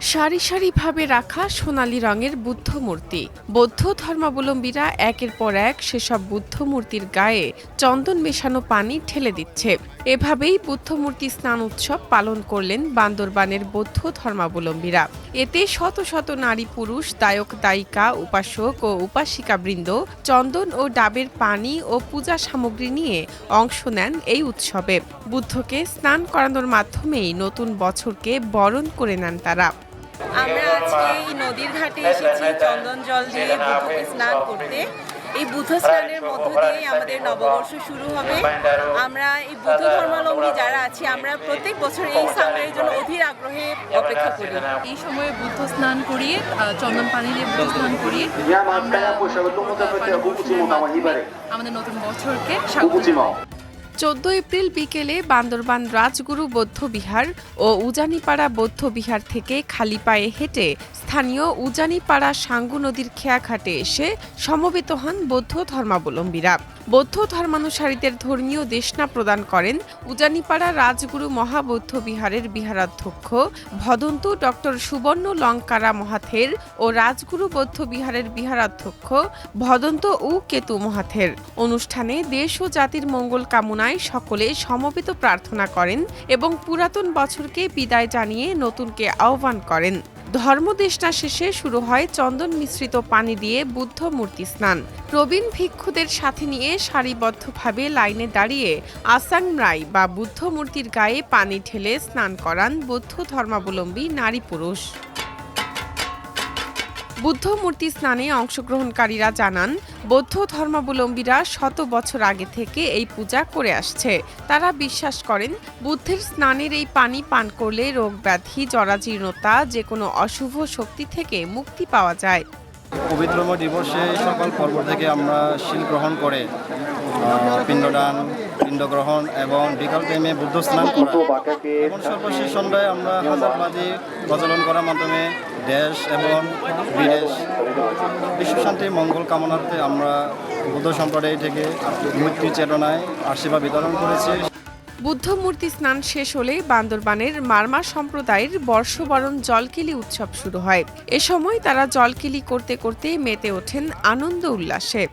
সারি সারিভাবে রাখা সোনালী রঙের বুদ্ধ মূর্তি। বৌদ্ধ ধর্মাবলম্বীরা একের পর এক সেসব বুদ্ধ মূর্তির গায়ে চন্দন মেশানো পানি ঠেলে দিচ্ছে। এভাবেই বুদ্ধ মূর্তি স্নান উৎসব পালন করলেন বান্দরবানের বৌদ্ধ ধর্মাবলম্বীরা। এতে শত শত নারী পুরুষ, দায়ক দায়িকা, উপাসক ও উপাসিকাবৃন্দ চন্দন ও ডাবের পানি ও পূজা সামগ্রী নিয়ে অংশ নেন এই উৎসবে। বুদ্ধকে স্নান করানোর মাধ্যমেই নতুন বছরকে বরণ করে নেন তারা। আমরা আজকে এই নদীর ঘাটে এসেছি চন্দন জল দিয়ে বুদ্ধকে স্নান করতে। এই বুদ্ধ স্নানের মধ্য দিয়ে আমাদের নববর্ষ শুরু হবে। আমরা এই বুদ্ধ ধর্মাবলম্বী যারা আছি আমরা প্রত্যেক বছর এই সামারের জন্য অধীর আগ্রহে অপেক্ষা করি। এই সময়ে বুদ্ধ স্নান করিয়ে চন্দন পানি দিয়ে বুদ্ধ স্নান করিয়ে আমাদের নতুন বছরকে স্বাগত। 14 এপ্রিল বিকেলে বান্দরবান রাজগুরু বৌদ্ধ বিহার ও উজানিপাড়া বৌদ্ধ বিহার থেকে খালি পায়ে হেঁটে স্থানীয় উজানিপাড়া সাঙ্গু নদীর খেয়াঘাটে এসে সমবেত হন বৌদ্ধ ধর্মাবলম্বীরা। বৌদ্ধ ধর্মানুসারীদের ধর্মীয় দেশনা প্রদান করেন উজানিপাড়া রাজগুরু মহাবৌদ্ধ বিহারের বিহারাধ্যক্ষ ভদন্তু ডক্টর সুবর্ণ লঙ্কারা মহাথের ও রাজগুরু বৌদ্ধ বিহারের বিহারাধ্যক্ষ ভদন্ত উ কেতু মহাথের। অনুষ্ঠানে দেশ ও জাতির মঙ্গল কামনায় সকলে সমবেত প্রার্থনা করেন এবং পুরাতন বছরকে বিদায় জানিয়ে নতুনকে আহ্বান করেন। ধর্মদেশনা শেষে শুরু হয় চন্দন মিশ্রিত পানি দিয়ে বুদ্ধ মূর্তি স্নান। প্রবীণ ভিক্ষুদের সাথে নিয়ে সারিবদ্ধভাবে লাইনে দাঁড়িয়ে আসাংরাই বা বুদ্ধ মূর্তির গায়ে পানি ঢেলে স্নান করান বৌদ্ধ ধর্মাবলম্বী নারী পুরুষ। বুদ্ধ মূর্তি স্নানে অংশগ্রহণকারীরা জানান, বৌদ্ধ ধর্মাবলম্বীরা শত বছর আগে থেকে এই পূজা করে আসছে। তারা বিশ্বাস করেন বুদ্ধের স্নানের এই পানি পান করলে রোগ ব্যাধি, জরাজীর্ণতা, যে কোনো অশুভ শক্তি থেকে মুক্তি পাওয়া যায়। পবিত্রময় দিবসে সকাল পর্ব থেকে আমরা শিল গ্রহণ করে পিণ্ডদান, পিণ্ডগ্রহণ এবং বিকাল টাইমে বুদ্ধ স্নান করা এবং সর্বশেষ সন্ধ্যায় আমরা হাজারবাদী প্রচলন করার মাধ্যমে দেশ এবং বিদেশ বিশ্বশান্তি মঙ্গল কামনার্থে আমরা বুদ্ধ সম্প্রদায় থেকে মৈত্রী চেতনায় আশীর্বাদ বিতরণ করেছি। বুদ্ধ মূর্তি স্নান শেষ হলে বান্দরবানের মারমা সম্প্রদায়ের বর্ষবরণ জলকেলি উৎসব শুরু হয়। এ সময় তারা জলকেলি করতে করতে মেতে ওঠেন আনন্দ উল্লাসে।